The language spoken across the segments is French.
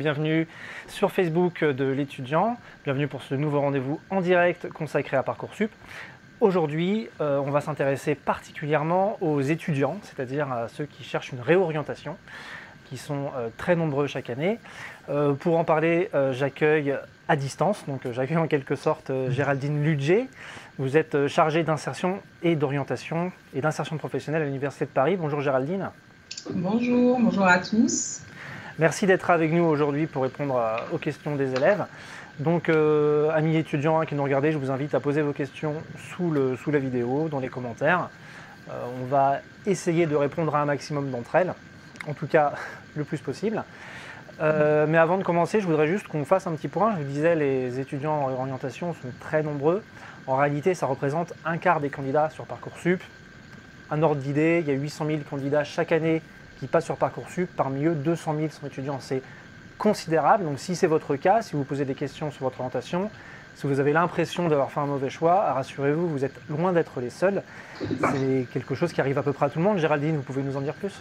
bienvenue sur Facebook de l'étudiant. Bienvenue pour ce nouveau rendez-vous en direct consacré à Parcoursup. Aujourd'hui, on va s'intéresser particulièrement aux étudiants, c'est-à-dire à ceux qui cherchent une réorientation, qui sont très nombreux chaque année. Pour en parler, j'accueille à distance, donc j'accueille en quelque sorte Géraldine Ludger. Vous êtes chargée d'insertion et d'orientation et d'insertion professionnelle à l'Université de Paris. Bonjour Géraldine. Bonjour, bonjour à tous. Merci d'être avec nous aujourd'hui pour répondre aux questions des élèves. Donc, amis étudiants qui nous regardez, je vous invite à poser vos questions sous la vidéo, dans les commentaires. On va essayer de répondre à un maximum d'entre elles, en tout cas le plus possible. Mais avant de commencer, je voudrais juste qu'on fasse un petit point. Je vous disais, les étudiants en réorientation sont très nombreux. En réalité, ça représente un quart des candidats sur Parcoursup. Un ordre d'idée, il y a 800 000 candidats chaque année qui passent sur Parcoursup. Parmi eux, 200 000 sont étudiants. C'est considérable. Donc si c'est votre cas, si vous posez des questions sur votre orientation, si vous avez l'impression d'avoir fait un mauvais choix, rassurez-vous, vous êtes loin d'être les seuls. C'est quelque chose qui arrive à peu près à tout le monde. Géraldine, vous pouvez nous en dire plus ?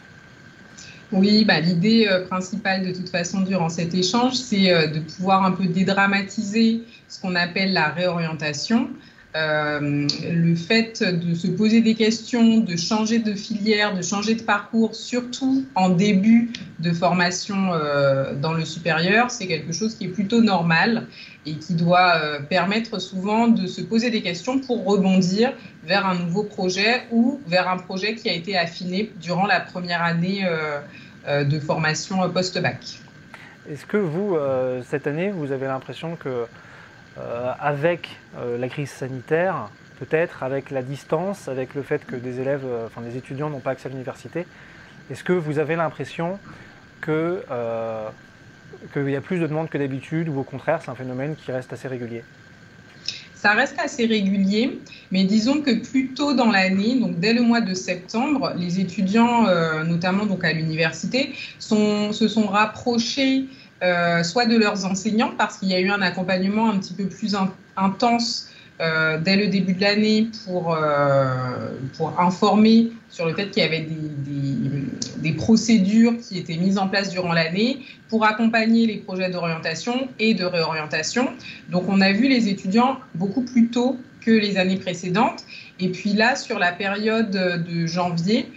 Oui, l'idée principale de toute façon durant cet échange, c'est de pouvoir un peu dédramatiser ce qu'on appelle la réorientation. Le fait de se poser des questions, de changer de filière, de changer de parcours, surtout en début de formation dans le supérieur, c'est quelque chose qui est plutôt normal et qui doit permettre souvent de se poser des questions pour rebondir vers un nouveau projet ou vers un projet qui a été affiné durant la première année de formation post-bac. Est-ce que vous, cette année, vous avez l'impression que avec la crise sanitaire, peut-être avec la distance, avec le fait que des élèves, des étudiants n'ont pas accès à l'université, est-ce que vous avez l'impression qu'il y a plus de demandes que d'habitude ou au contraire c'est un phénomène qui reste assez régulier ? Ça reste assez régulier, mais disons que plus tôt dans l'année, donc dès le mois de septembre, les étudiants, notamment donc à l'université, se sont rapprochés soit de leurs enseignants, parce qu'il y a eu un accompagnement un petit peu plus intense dès le début de l'année pour informer sur le fait qu'il y avait des procédures qui étaient mises en place durant l'année pour accompagner les projets d'orientation et de réorientation. Donc on a vu les étudiants beaucoup plus tôt que les années précédentes. Et puis là, sur la période de janvier,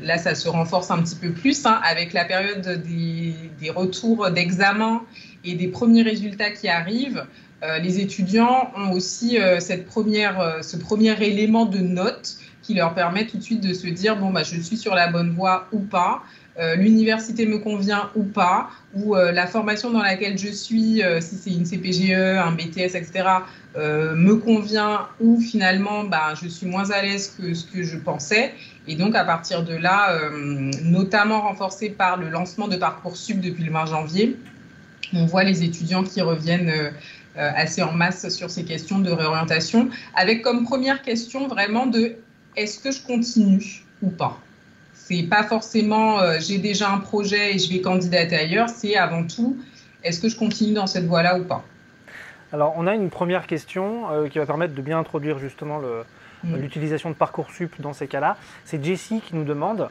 là ça se renforce un petit peu plus, avec la période des retours d'examen et des premiers résultats qui arrivent, les étudiants ont aussi ce premier élément de note qui leur permet tout de suite de se dire je suis sur la bonne voie ou pas, l'université me convient ou pas, ou la formation dans laquelle je suis, si c'est une CPGE, un BTS, etc., me convient, ou finalement je suis moins à l'aise que ce que je pensais. Et donc à partir de là, notamment renforcé par le lancement de Parcoursup depuis le 20 janvier, on voit les étudiants qui reviennent assez en masse sur ces questions de réorientation, avec comme première question vraiment de est-ce que je continue ou pas ? C'est pas forcément j'ai déjà un projet et je vais candidater ailleurs, c'est avant tout est-ce que je continue dans cette voie-là ou pas ? Alors on a une première question qui va permettre de bien introduire justement l'utilisation de Parcoursup dans ces cas-là. C'est Jessie qui nous demande,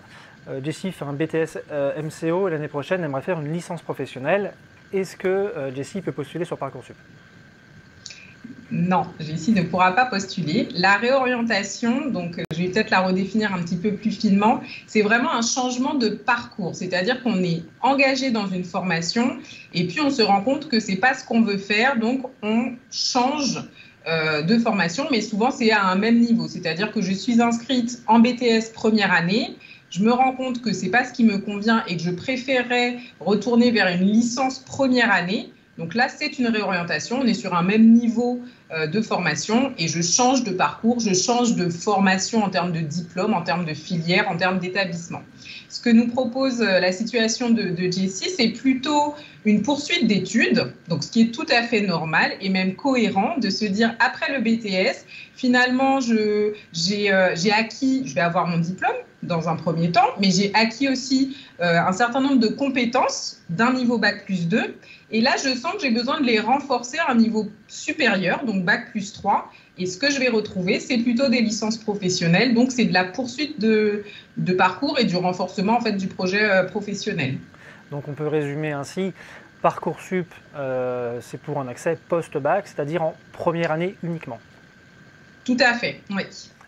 Jessie fait un BTS MCO et l'année prochaine aimerait faire une licence professionnelle. Est-ce que Jessie peut postuler sur Parcoursup ? Non, Jessie ne pourra pas postuler. La réorientation, donc je vais peut-être la redéfinir un petit peu plus finement, c'est vraiment un changement de parcours. C'est-à-dire qu'on est engagé dans une formation et puis on se rend compte que ce n'est pas ce qu'on veut faire, donc on change de formation, mais souvent c'est à un même niveau. C'est-à-dire que je suis inscrite en BTS première année, je me rends compte que ce n'est pas ce qui me convient et que je préférerais retourner vers une licence première année. Donc là, c'est une réorientation, on est sur un même niveau de formation et je change de parcours, je change de formation en termes de diplôme, en termes de filière, en termes d'établissement. Ce que nous propose la situation de Jessie, c'est plutôt une poursuite d'études, donc ce qui est tout à fait normal et même cohérent de se dire après le BTS, finalement, j'ai acquis, je vais avoir mon diplôme dans un premier temps, mais j'ai acquis aussi un certain nombre de compétences d'un niveau Bac+2. Et là, je sens que j'ai besoin de les renforcer à un niveau supérieur, donc Bac+3. Et ce que je vais retrouver, c'est plutôt des licences professionnelles. Donc, c'est de la poursuite de parcours et du renforcement en fait, du projet professionnel. Donc on peut résumer ainsi, Parcoursup, c'est pour un accès post-bac, c'est-à-dire en première année uniquement. Tout à fait, oui.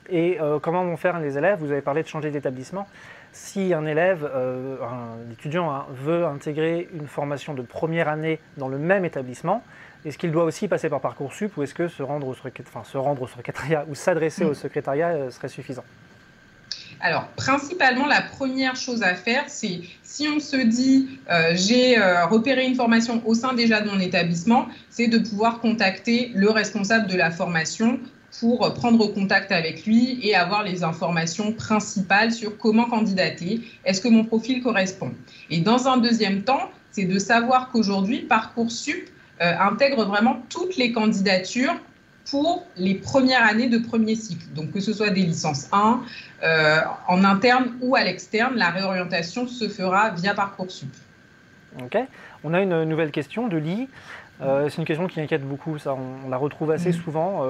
Et comment vont faire les élèves? Vous avez parlé de changer d'établissement. Si un élève, un étudiant veut intégrer une formation de première année dans le même établissement, est-ce qu'il doit aussi passer par Parcoursup ou est-ce que se rendre au secrétariat ou s'adresser au secrétariat serait suffisant? Alors, principalement, la première chose à faire, c'est si on se dit j'ai repéré une formation au sein déjà de mon établissement, c'est de pouvoir contacter le responsable de la formation pour prendre contact avec lui et avoir les informations principales sur comment candidater, est-ce que mon profil correspond. Et dans un deuxième temps, c'est de savoir qu'aujourd'hui, Parcoursup intègre vraiment toutes les candidatures pour les premières années de premier cycle. Donc, que ce soit des licences 1, en interne ou à l'externe, la réorientation se fera via Parcoursup. Ok. On a une nouvelle question de Lee. C'est une question qui inquiète beaucoup, ça, on la retrouve assez souvent,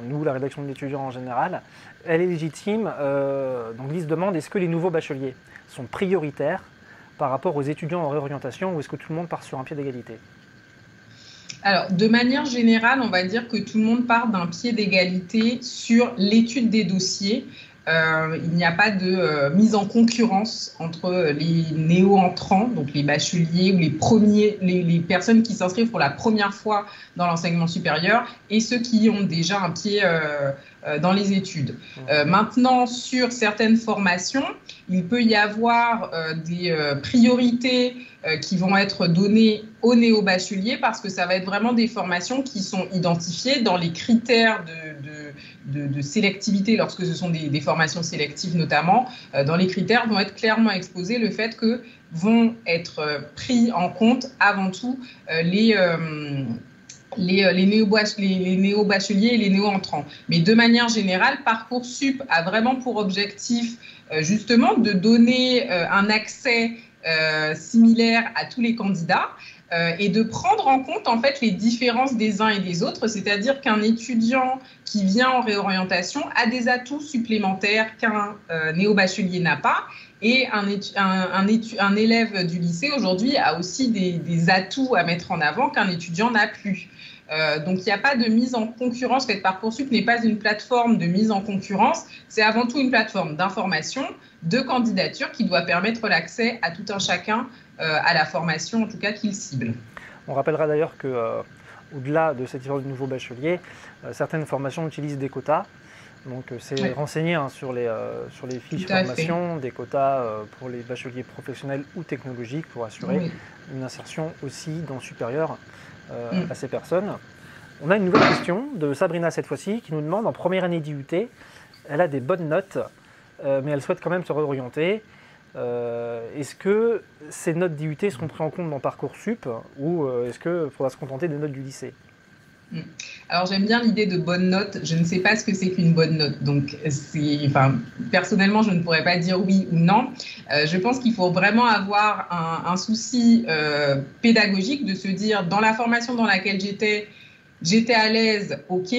nous, la rédaction de l'étudiant en général. Elle est légitime. Donc Lee se demande, est-ce que les nouveaux bacheliers sont prioritaires par rapport aux étudiants en réorientation ou est-ce que tout le monde part sur un pied d'égalité? Alors, de manière générale, on va dire que tout le monde part d'un pied d'égalité sur l'étude des dossiers. Il n'y a pas de mise en concurrence entre les néo-entrants, donc les bacheliers ou les personnes qui s'inscrivent pour la première fois dans l'enseignement supérieur et ceux qui ont déjà un pied dans les études. Maintenant, sur certaines formations, il peut y avoir des priorités qui vont être données aux néo-bacheliers parce que ça va être vraiment des formations qui sont identifiées dans les critères de sélectivité, lorsque ce sont des formations sélectives notamment, dans les critères vont être clairement exposés le fait que vont être pris en compte avant tout les néo-bacheliers et les néo-entrants. Mais de manière générale, Parcoursup a vraiment pour objectif justement de donner un accès similaire à tous les candidats et de prendre en compte en fait les différences des uns et des autres, c'est-à-dire qu'un étudiant qui vient en réorientation a des atouts supplémentaires qu'un néo-bachelier n'a pas. Et un élève du lycée aujourd'hui a aussi des atouts à mettre en avant qu'un étudiant n'a plus. Donc, il n'y a pas de mise en concurrence. Parcoursup n'est pas une plateforme de mise en concurrence. C'est avant tout une plateforme d'information, de candidature qui doit permettre l'accès à tout un chacun à la formation, en tout cas, qu'il cible. On rappellera d'ailleurs qu'au-delà de cette histoire de nouveaux bacheliers, certaines formations utilisent des quotas. Donc, c'est renseigné sur les fiches de formation, des quotas pour les bacheliers professionnels ou technologiques pour assurer une insertion aussi dans le supérieur à ces personnes. On a une nouvelle question de Sabrina cette fois-ci qui nous demande, en première année d'IUT, elle a des bonnes notes, mais elle souhaite quand même se réorienter. Est-ce que ces notes d'IUT seront prises en compte dans Parcoursup ou est-ce qu'il faudra se contenter des notes du lycée? Alors, j'aime bien l'idée de bonne note. Je ne sais pas ce que c'est qu'une bonne note. Donc, personnellement, je ne pourrais pas dire oui ou non. Je pense qu'il faut vraiment avoir un souci pédagogique de se dire, dans la formation dans laquelle j'étais à l'aise, ok.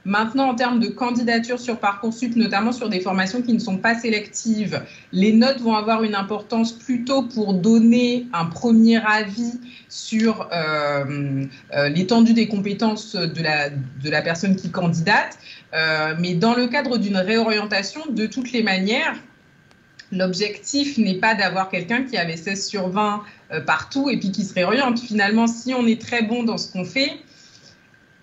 Maintenant, en termes de candidature sur Parcoursup, notamment sur des formations qui ne sont pas sélectives, les notes vont avoir une importance plutôt pour donner un premier avis sur l'étendue des compétences de la personne qui candidate. Mais dans le cadre d'une réorientation, de toutes les manières, l'objectif n'est pas d'avoir quelqu'un qui avait 16 sur 20 partout et puis qui se réoriente. Finalement, si on est très bon dans ce qu'on fait,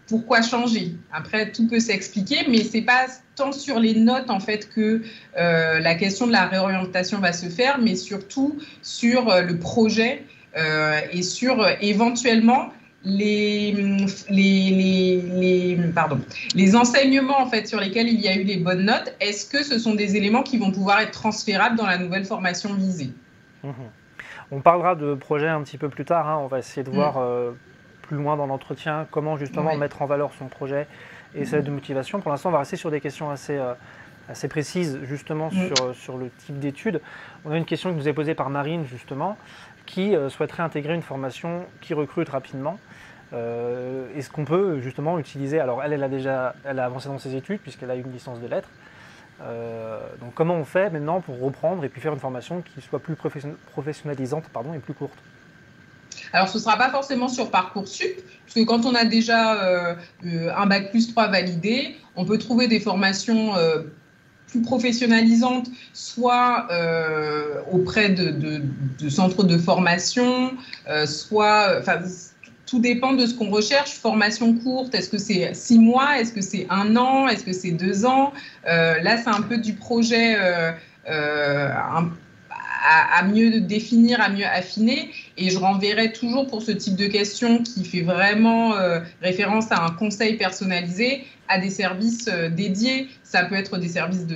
pourquoi changer? Après, tout peut s'expliquer, mais ce n'est pas tant sur les notes en fait que la question de la réorientation va se faire, mais surtout sur le projet et sur éventuellement les enseignements en fait sur lesquels il y a eu les bonnes notes. Est-ce que ce sont des éléments qui vont pouvoir être transférables dans la nouvelle formation visée? On parlera de projet un petit peu plus tard, hein. On va essayer de voir plus loin dans l'entretien comment justement mettre en valeur son projet et sa lettre de motivation. Pour l'instant, on va rester sur des questions assez précises justement sur le type d'études. On a une question qui nous est posée par Marine justement qui souhaiterait intégrer une formation qui recrute rapidement. Est-ce qu'on peut justement utiliser, alors elle a avancé dans ses études puisqu'elle a une licence de lettres, Donc comment on fait maintenant pour reprendre et puis faire une formation qui soit plus professionnalisante et plus courte? Alors, ce ne sera pas forcément sur Parcoursup, parce que quand on a déjà un Bac+3 validé, on peut trouver des formations plus professionnalisantes, soit auprès de centres de formation, soit... tout dépend de ce qu'on recherche. Formation courte, est-ce que c'est 6 mois? Est-ce que c'est 1 an? Est-ce que c'est 2 ans? Là, c'est un peu du projet à mieux définir, à mieux affiner. Et je renverrai toujours pour ce type de questions qui fait vraiment référence à un conseil personnalisé, à des services dédiés. Ça peut être des services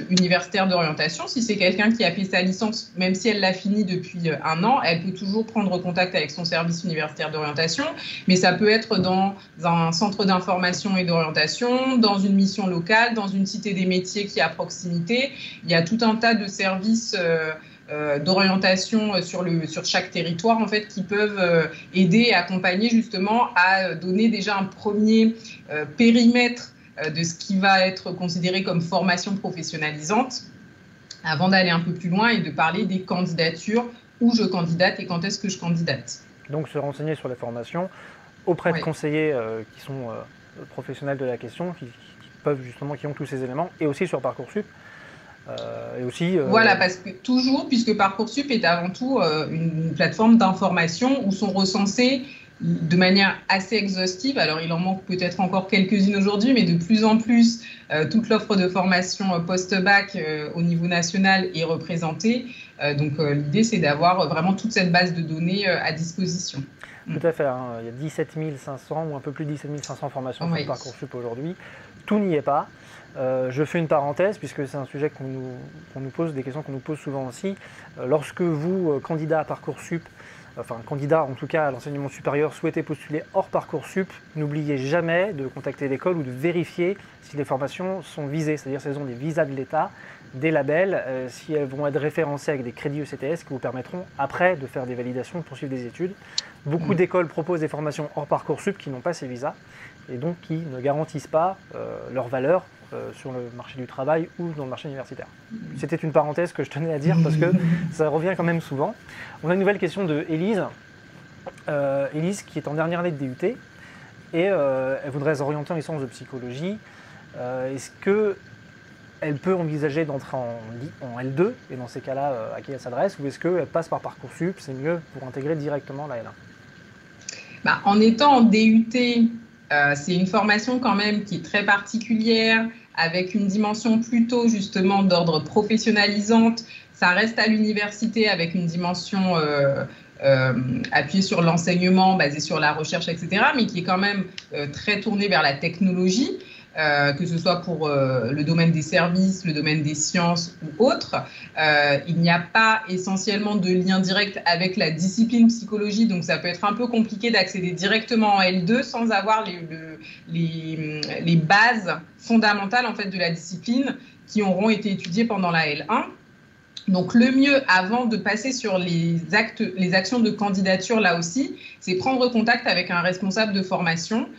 universitaires d'orientation. Si c'est quelqu'un qui a fait sa licence, même si elle l'a fini depuis 1 an, elle peut toujours prendre contact avec son service universitaire d'orientation. Mais ça peut être dans un centre d'information et d'orientation, dans une mission locale, dans une cité des métiers qui est à proximité. Il y a tout un tas de services d'orientation sur chaque territoire en fait qui peuvent aider et accompagner justement à donner déjà un premier périmètre de ce qui va être considéré comme formation professionnalisante avant d'aller un peu plus loin et de parler des candidatures, où je candidate et quand est-ce que je candidate. Donc se renseigner sur les formations auprès de conseillers qui sont professionnels de la question, qui ont tous ces éléments, et aussi sur Parcoursup. Et aussi, Voilà, parce que puisque Parcoursup est avant tout une plateforme d'information où sont recensés de manière assez exhaustive, alors il en manque peut-être encore quelques-unes aujourd'hui, mais de plus en plus, toute l'offre de formation post-bac au niveau national est représentée. Donc l'idée, c'est d'avoir vraiment toute cette base de données à disposition. Tout à fait, hein. Il y a 17 500 ou un peu plus de 17 500 formations sur Parcoursup aujourd'hui. Tout n'y est pas. Je fais une parenthèse puisque c'est un sujet qu'on nous pose, des questions qu'on nous pose souvent aussi. Lorsque vous, candidat à Parcoursup, candidat en tout cas à l'enseignement supérieur, souhaitez postuler hors Parcoursup, n'oubliez jamais de contacter l'école ou de vérifier si les formations sont visées, c'est-à-dire si elles ont des visas de l'État, des labels, si elles vont être référencées avec des crédits ECTS qui vous permettront après de faire des validations, de poursuivre des études. Beaucoup d'écoles proposent des formations hors Parcoursup qui n'ont pas ces visas et donc qui ne garantissent pas leur valeur sur le marché du travail ou dans le marché universitaire. C'était une parenthèse que je tenais à dire parce que ça revient quand même souvent. On a une nouvelle question de Élise. Élise qui est en dernière année de DUT et elle voudrait s'orienter en licence de psychologie. Est-ce qu'elle peut envisager d'entrer en L2 et dans ces cas-là à qui elle s'adresse, ou est-ce qu'elle passe par Parcoursup, c'est mieux pour intégrer directement la L1? En étant en DUT, c'est une formation quand même qui est très particulière, avec une dimension plutôt justement d'ordre professionnalisante. Ça reste à l'université avec une dimension appuyée sur l'enseignement, basée sur la recherche, etc., mais qui est quand même très tournée vers la technologie. Que ce soit pour le domaine des services, le domaine des sciences ou autre. Il n'y a pas essentiellement de lien direct avec la discipline psychologie, donc ça peut être un peu compliqué d'accéder directement en L2 sans avoir les bases fondamentales en fait, de la discipline qui auront été étudiées pendant la L1. Donc le mieux, avant de passer sur les actions de candidature là aussi, c'est prendre contact avec un responsable de formation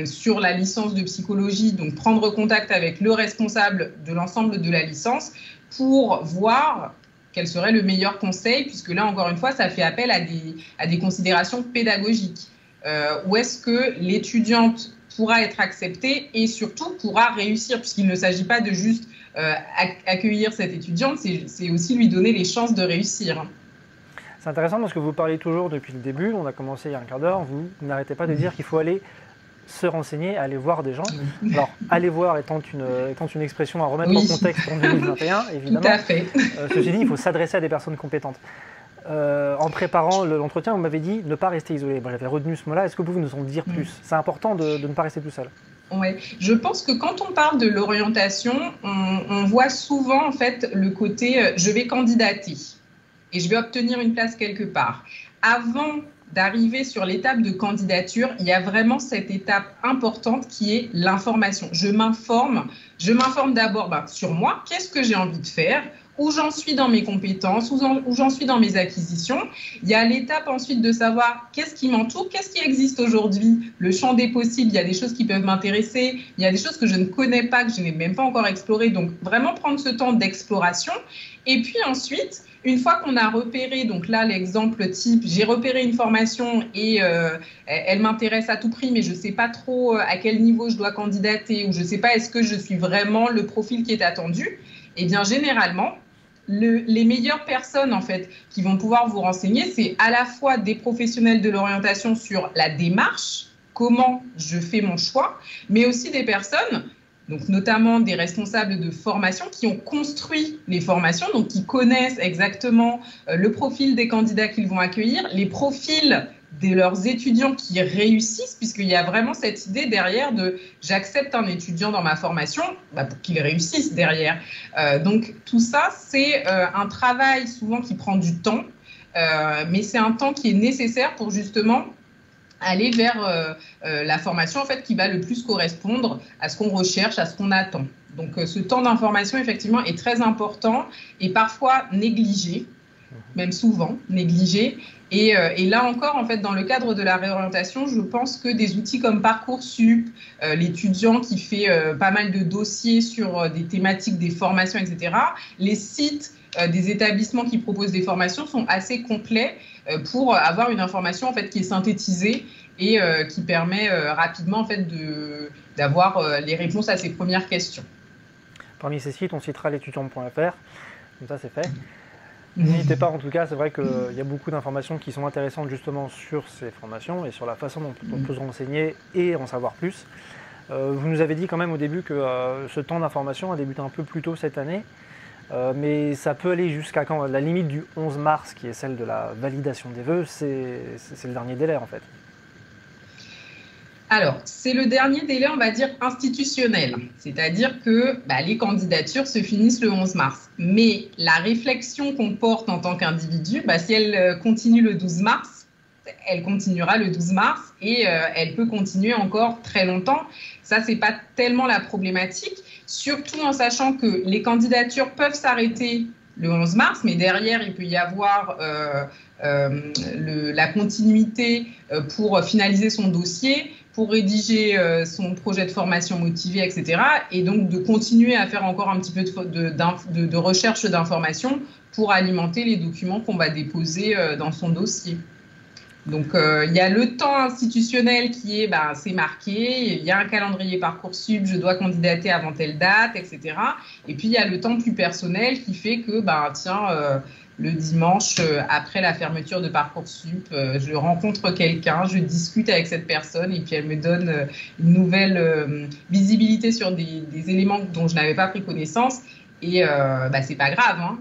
sur la licence de psychologie, donc prendre contact avec le responsable de l'ensemble de la licence pour voir quel serait le meilleur conseil, puisque là, encore une fois, ça fait appel à des considérations pédagogiques. Où est-ce que l'étudiante pourra être acceptée et surtout pourra réussir, puisqu'il ne s'agit pas de juste accueillir cette étudiante, c'est aussi lui donner les chances de réussir. C'est intéressant parce que vous parlez toujours depuis le début, on a commencé il y a un quart d'heure, vous n'arrêtez pas de dire qu'il faut aller se renseigner, aller voir des gens. Alors, aller voir étant une expression à remettre en contexte en 2021, évidemment. Tout à fait. Ceci dit, il faut s'adresser à des personnes compétentes. En préparant l'entretien, vous m'avez dit ne pas rester isolé. Bon, j'avais retenu ce mot-là. Est-ce que vous pouvez nous en dire plus? C'est important de ne pas rester tout seul. Ouais. Je pense que quand on parle de l'orientation, on voit souvent en fait le côté je vais candidater et je vais obtenir une place quelque part. Avant d'arriver sur l'étape de candidature, il y a vraiment cette étape importante qui est l'information. Je m'informe d'abord sur moi, qu'est-ce que j'ai envie de faire, où j'en suis dans mes compétences, où j'en suis dans mes acquisitions. Il y a l'étape ensuite de savoir qu'est-ce qui m'entoure, qu'est-ce qui existe aujourd'hui, le champ des possibles. Il y a des choses qui peuvent m'intéresser, il y a des choses que je ne connais pas, que je n'ai même pas encore explorées. Donc, vraiment prendre ce temps d'exploration. Et puis ensuite, une fois qu'on a repéré, donc là, l'exemple type, j'ai repéré une formation et elle m'intéresse à tout prix, mais je ne sais pas trop à quel niveau je dois candidater ou je ne sais pas est-ce que je suis vraiment le profil qui est attendu. Eh bien, généralement, les meilleures personnes en fait qui vont pouvoir vous renseigner, c'est à la fois des professionnels de l'orientation sur la démarche, comment je fais mon choix, mais aussi des personnes, donc notamment des responsables de formation qui ont construit les formations, donc qui connaissent exactement le profil des candidats qu'ils vont accueillir, les profils de leurs étudiants qui réussissent, puisqu'il y a vraiment cette idée derrière de j'accepte un étudiant dans ma formation pour qu'il réussisse derrière. Donc tout ça, c'est un travail souvent qui prend du temps, mais c'est un temps qui est nécessaire pour justement aller vers la formation en fait, qui va le plus correspondre à ce qu'on recherche, à ce qu'on attend. Donc ce temps d'information, effectivement, est très important et parfois négligé, même souvent négligé. Et là encore, en fait, dans le cadre de la réorientation, je pense que des outils comme Parcoursup, l'étudiant qui fait pas mal de dossiers sur des thématiques, des formations, etc., les sites des établissements qui proposent des formations sont assez complets pour avoir une information en fait, qui est synthétisée et qui permet rapidement en fait, d'avoir les réponses à ces premières questions. Parmi ces sites, on citera l'étudiant.fr, comme ça c'est fait. N'hésitez pas, en tout cas, c'est vrai qu'il y a beaucoup d'informations qui sont intéressantes justement sur ces formations et sur la façon dont on peut se renseigner et en savoir plus. Vous nous avez dit quand même au début que ce temps d'information a débuté un peu plus tôt cette année, mais ça peut aller jusqu'à quand? La limite du 11 mars, qui est celle de la validation des vœux, c'est le dernier délai en fait. Alors, c'est le dernier délai, on va dire, institutionnel. C'est-à-dire que les candidatures se finissent le 11 mars. Mais la réflexion qu'on porte en tant qu'individu, si elle continue le 12 mars, elle continuera le 12 mars et elle peut continuer encore très longtemps. Ça, c'est pas tellement la problématique, surtout en sachant que les candidatures peuvent s'arrêter le 11 mars, mais derrière, il peut y avoir la continuité pour finaliser son dossier, pour rédiger son projet de formation motivé, etc. Et donc, de continuer à faire encore un petit peu de recherche d'informations pour alimenter les documents qu'on va déposer dans son dossier. Donc, il y a le temps institutionnel qui est, c'est marqué, il y a un calendrier Parcoursup, je dois candidater avant telle date, etc. Et puis, il y a le temps plus personnel qui fait que, le dimanche, après la fermeture de Parcoursup, je rencontre quelqu'un, je discute avec cette personne et puis elle me donne une nouvelle visibilité sur des éléments dont je n'avais pas pris connaissance. Et c'est pas grave, hein.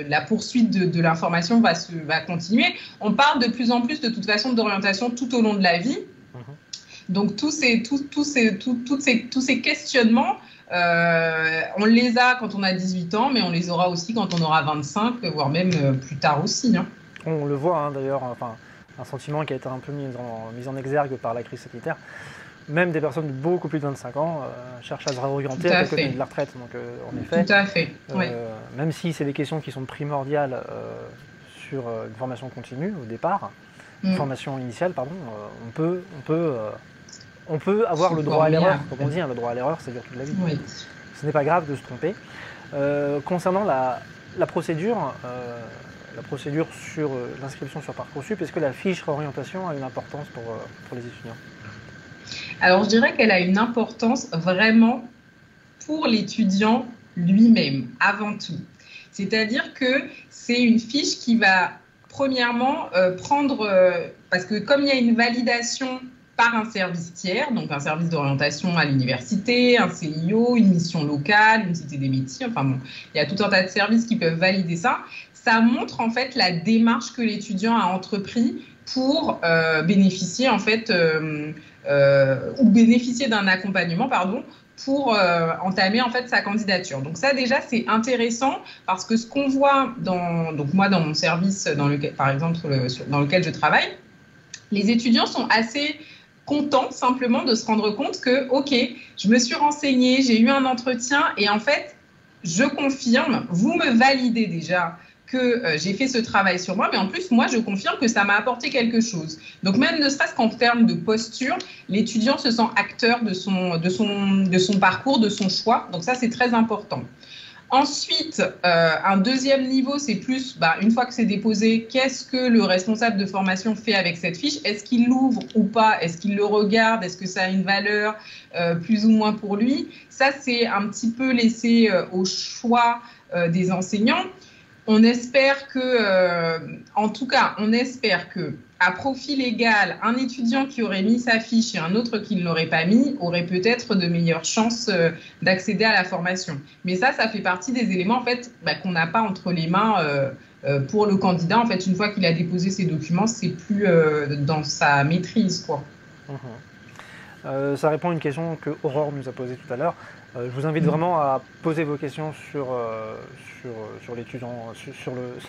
La poursuite de l'information va continuer. On parle de plus en plus de toute façon d'orientation tout au long de la vie. Donc tous ces questionnements, on les a quand on a 18 ans, mais on les aura aussi quand on aura 25, voire même plus tard aussi. Hein. On le voit d'ailleurs, un sentiment qui a été un peu mis en exergue par la crise sanitaire. Même des personnes de beaucoup plus de 25 ans cherchent à se réorienter à côté de la retraite. Donc, en effet, tout à fait. Oui. Même si c'est des questions qui sont primordiales sur une formation continue au départ, une formation initiale, pardon, on peut avoir le droit à l'erreur, comme on dit. Le droit à l'erreur, ça dure toute la vie. Oui. Ce n'est pas grave de se tromper. Concernant la procédure sur l'inscription sur Parcoursup, est-ce que la fiche réorientation a une importance pour les étudiants ? Alors, je dirais qu'elle a une importance vraiment pour l'étudiant lui-même, avant tout. C'est-à-dire que c'est une fiche qui va, premièrement, prendre... parce que comme il y a une validation par un service tiers, donc un service d'orientation à l'université, un CIO, une mission locale, une cité des métiers, il y a tout un tas de services qui peuvent valider ça. Ça montre en fait la démarche que l'étudiant a entrepris pour bénéficier en fait... ou bénéficier d'un accompagnement, pour entamer en fait sa candidature. Donc ça déjà c'est intéressant parce que ce qu'on voit dans mon service par exemple dans lequel je travaille, les étudiants sont assez contents simplement de se rendre compte que ok, je me suis renseignée, j'ai eu un entretien et en fait je confirme, vous me validez déjà que j'ai fait ce travail sur moi, mais en plus, moi, je confirme que ça m'a apporté quelque chose. Donc, même ne serait-ce qu'en termes de posture, l'étudiant se sent acteur de son parcours, de son choix. Donc, ça, c'est très important. Ensuite, un deuxième niveau, c'est plus, une fois que c'est déposé, qu'est-ce que le responsable de formation fait avec cette fiche? Est-ce qu'il l'ouvre ou pas? Est-ce qu'il le regarde? Est-ce que ça a une valeur plus ou moins pour lui? Ça, c'est un petit peu laissé au choix des enseignants. On espère que, en tout cas, on espère que à profil égal, un étudiant qui aurait mis sa fiche et un autre qui ne l'aurait pas mis aurait peut-être de meilleures chances d'accéder à la formation. Mais ça fait partie des éléments en fait qu'on n'a pas entre les mains pour le candidat. En fait, une fois qu'il a déposé ses documents, c'est plus dans sa maîtrise, quoi. Ça répond à une question que Aurore nous a posée tout à l'heure. Je vous invite vraiment à poser vos questions sur l'étudiant,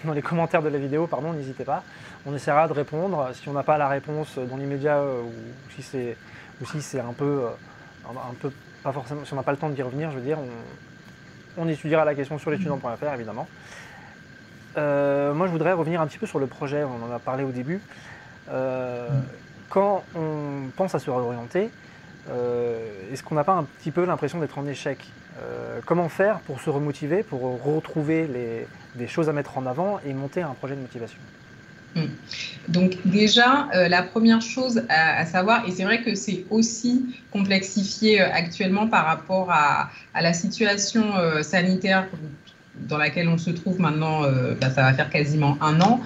dans les commentaires de la vidéo, pardon, n'hésitez pas. On essaiera de répondre. Si on n'a pas la réponse dans l'immédiat ou si c'est un peu pas forcément, si on n'a pas le temps d'y revenir, je veux dire, on étudiera la question sur l'étudiant.fr évidemment. Moi, je voudrais revenir un petit peu sur le projet. On en a parlé au début. Quand on pense à se réorienter, est-ce qu'on n'a pas un petit peu l'impression d'être en échec? Comment faire pour se remotiver, pour retrouver des choses à mettre en avant et monter un projet de motivation? Donc déjà, la première chose à savoir, et c'est vrai que c'est aussi complexifié actuellement par rapport à la situation sanitaire dans laquelle on se trouve maintenant, ça va faire quasiment 1 an.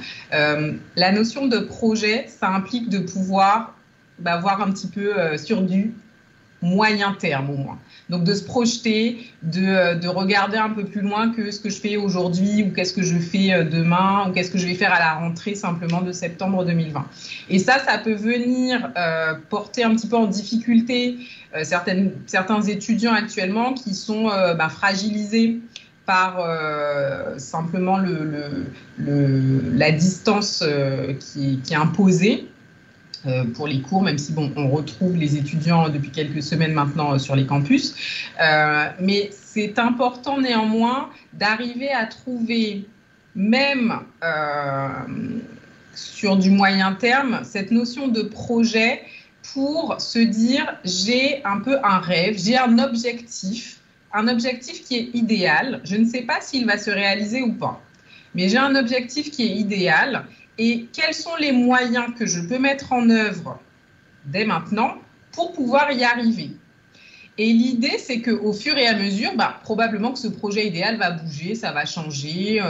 La notion de projet, ça implique de pouvoir voir un petit peu sur du moyen terme au moins. Donc de se projeter, de regarder un peu plus loin que ce que je fais aujourd'hui ou qu'est-ce que je fais demain ou qu'est-ce que je vais faire à la rentrée simplement de septembre 2020. Et ça peut venir porter un petit peu en difficulté certains étudiants actuellement qui sont fragilisés par simplement la distance qui est imposée pour les cours, même si on retrouve les étudiants depuis quelques semaines maintenant sur les campus. Mais c'est important néanmoins d'arriver à trouver, même sur du moyen terme, cette notion de projet pour se dire j'ai un peu un rêve, j'ai un objectif qui est idéal. Je ne sais pas s'il va se réaliser ou pas, mais j'ai un objectif qui est idéal. Et quels sont les moyens que je peux mettre en œuvre dès maintenant pour pouvoir y arriver? Et l'idée, c'est qu'au fur et à mesure, probablement que ce projet idéal va bouger, ça va changer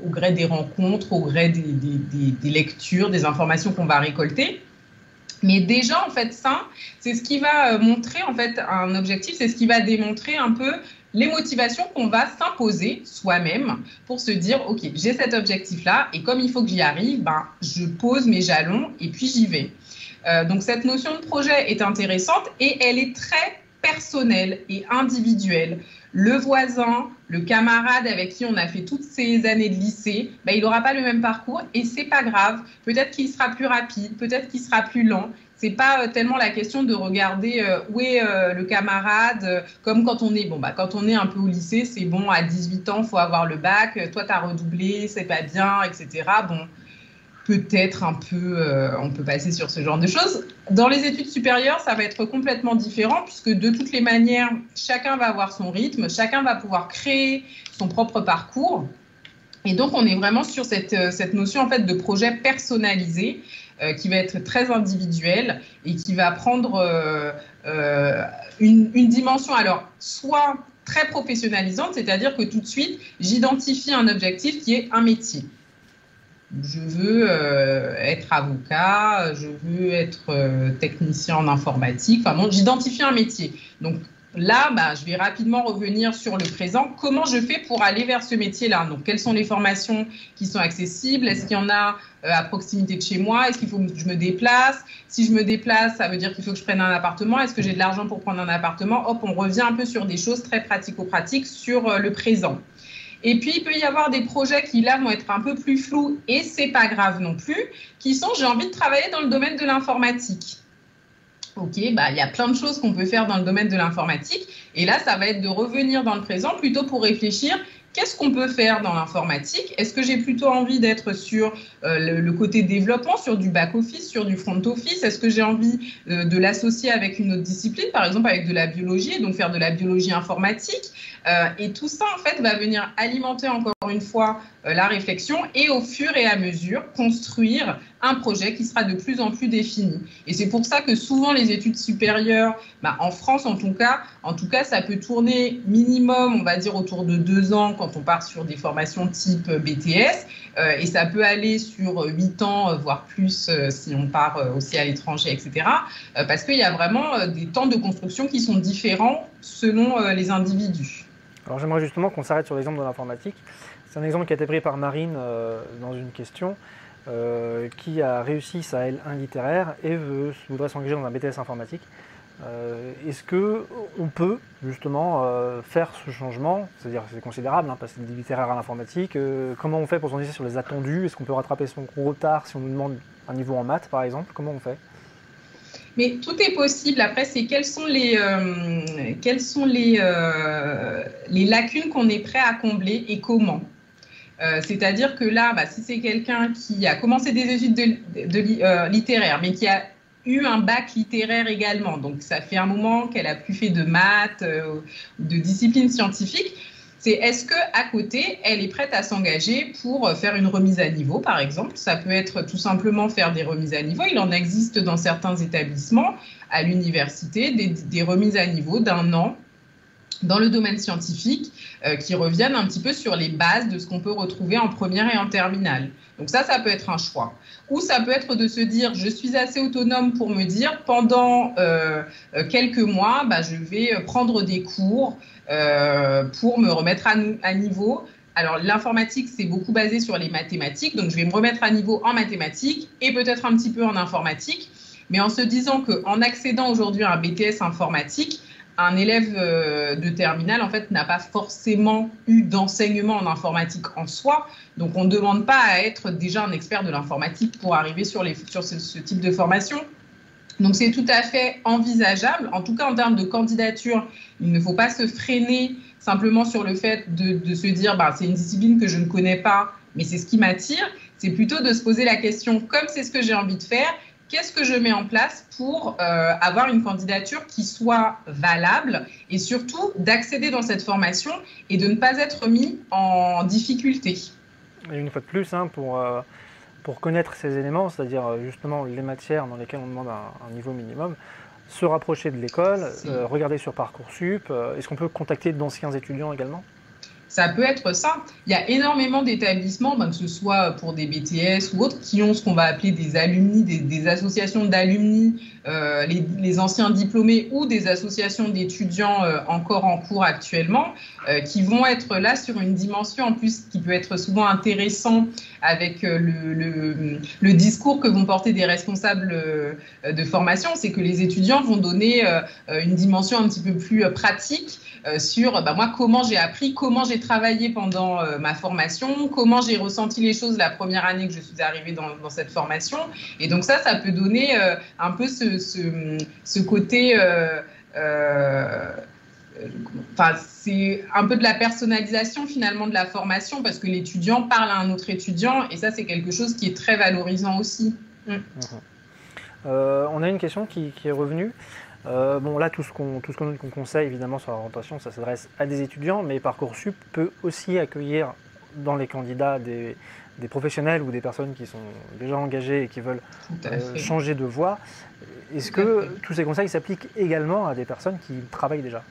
au gré des rencontres, au gré des lectures, des informations qu'on va récolter. Mais déjà, en fait, ça, c'est ce qui va montrer en fait un objectif, c'est ce qui va démontrer un peu les motivations qu'on va s'imposer soi-même pour se dire, OK, j'ai cet objectif-là et comme il faut que j'y arrive, je pose mes jalons et puis j'y vais. Donc, cette notion de projet est intéressante et elle est très personnelle et individuelle. Le voisin, le camarade avec qui on a fait toutes ces années de lycée, il n'aura pas le même parcours et c'est pas grave. Peut-être qu'il sera plus rapide, peut-être qu'il sera plus lent. C'est pas tellement la question de regarder où est le camarade, comme quand on est quand on est un peu au lycée, c'est bon, à 18 ans, il faut avoir le bac, toi tu as redoublé, c'est pas bien, etc. Peut-être un peu, on peut passer sur ce genre de choses. Dans les études supérieures, ça va être complètement différent puisque de toutes les manières, chacun va avoir son rythme, chacun va pouvoir créer son propre parcours. Et donc, on est vraiment sur cette notion en fait de projet personnalisé qui va être très individuel et qui va prendre une dimension alors soit très professionnalisante, c'est-à-dire que tout de suite, j'identifie un objectif qui est un métier. Je veux être avocat, je veux être technicien en informatique, j'identifie un métier. Donc là, je vais rapidement revenir sur le présent. Comment je fais pour aller vers ce métier-là? Donc, quelles sont les formations qui sont accessibles? Est-ce qu'il y en a à proximité de chez moi? Est-ce qu'il faut que je me déplace? Si je me déplace, ça veut dire qu'il faut que je prenne un appartement. Est-ce que j'ai de l'argent pour prendre un appartement? Hop, on revient un peu sur des choses très pratico-pratiques sur le présent. Et puis, il peut y avoir des projets qui, là, vont être un peu plus flous, et c'est pas grave non plus, qui sont, j'ai envie de travailler dans le domaine de l'informatique. Ok, bah, il y a plein de choses qu'on peut faire dans le domaine de l'informatique. Et là, ça va être de revenir dans le présent plutôt pour réfléchir. Qu'est-ce qu'on peut faire dans l'informatique? Est-ce que j'ai plutôt envie d'être sur le côté développement, sur du back-office, sur du front-office? Est-ce que j'ai envie de l'associer avec une autre discipline, par exemple avec de la biologie, et donc faire de la biologie informatique? Et tout ça, en fait, va venir alimenter encore une fois la réflexion et au fur et à mesure construire un projet qui sera de plus en plus défini. Et c'est pour ça que souvent les études supérieures, en France en tout cas, ça peut tourner minimum, on va dire autour de 2 ans quand on part sur des formations type BTS, et ça peut aller sur 8 ans, voire plus si on part aussi à l'étranger, etc. Parce qu'il y a vraiment des temps de construction qui sont différents selon les individus. Alors j'aimerais justement qu'on s'arrête sur l'exemple de l'informatique. C'est un exemple qui a été pris par Marine dans une question, qui a réussi sa L1 littéraire et voudrait s'engager dans un BTS informatique. Est-ce qu'on peut justement faire ce changement? C'est-à-dire c'est considérable, passer du littéraire à l'informatique. Comment on fait pour s'engager sur les attendus? Est-ce qu'on peut rattraper son retard si on nous demande un niveau en maths par exemple? Comment on fait? Mais tout est possible. Après, c'est quelles sont les lacunes qu'on est prêt à combler et comment. C'est-à-dire que là, si c'est quelqu'un qui a commencé des études littéraires, mais qui a eu un bac littéraire également, donc ça fait un moment qu'elle a plus fait de maths ou de disciplines scientifiques, c'est est-ce qu'à côté, elle est prête à s'engager pour faire une remise à niveau, par exemple. Ça peut être tout simplement faire des remises à niveau. Il en existe dans certains établissements, à l'université, des remises à niveau d'1 an dans le domaine scientifique qui reviennent un petit peu sur les bases de ce qu'on peut retrouver en première et en terminale. Donc ça peut être un choix. Ou ça peut être de se dire, je suis assez autonome pour me dire, pendant quelques mois, je vais prendre des cours pour me remettre à niveau. Alors, l'informatique, c'est beaucoup basé sur les mathématiques, donc je vais me remettre à niveau en mathématiques et peut-être un petit peu en informatique, mais en se disant qu'en accédant aujourd'hui à un BTS informatique, un élève de terminale, en fait, n'a pas forcément eu d'enseignement en informatique en soi. Donc, on ne demande pas à être déjà un expert de l'informatique pour arriver sur ce type de formation. Donc, c'est tout à fait envisageable. En tout cas, en termes de candidature, il ne faut pas se freiner simplement sur le fait de se dire c'est une discipline que je ne connais pas, mais c'est ce qui m'attire. C'est plutôt de se poser la question, comme c'est ce que j'ai envie de faire, qu'est-ce que je mets en place pour avoir une candidature qui soit valable et surtout d'accéder dans cette formation et de ne pas être mis en difficulté. Et une fois de plus, pour connaître ces éléments, c'est-à-dire justement les matières dans lesquelles on demande un niveau minimum, se rapprocher de l'école, regarder sur Parcoursup. Est-ce qu'on peut contacter d'anciens étudiants également ? Ça peut être ça. Il y a énormément d'établissements, que ce soit pour des BTS ou autres, qui ont ce qu'on va appeler des alumni, des associations d'alumni, les anciens diplômés ou des associations d'étudiants encore en cours actuellement, qui vont être là sur une dimension en plus qui peut être souvent intéressant avec le discours que vont porter des responsables de formation. C'est que les étudiants vont donner une dimension un petit peu plus pratique sur moi, comment j'ai appris, comment j'ai travaillé pendant ma formation, comment j'ai ressenti les choses la première année que je suis arrivée dans cette formation. Et donc ça peut donner un peu ce côté... c'est un peu de la personnalisation finalement de la formation parce que l'étudiant parle à un autre étudiant et ça, c'est quelque chose qui est très valorisant aussi. On a une question qui est revenue. Là, tout ce qu'on conseille, évidemment, sur l'orientation, ça s'adresse à des étudiants, mais Parcoursup peut aussi accueillir dans les candidats des professionnels ou des personnes qui sont déjà engagées et qui veulent changer de voie. Est-ce que tous ces conseils s'appliquent également à des personnes qui travaillent déjà ?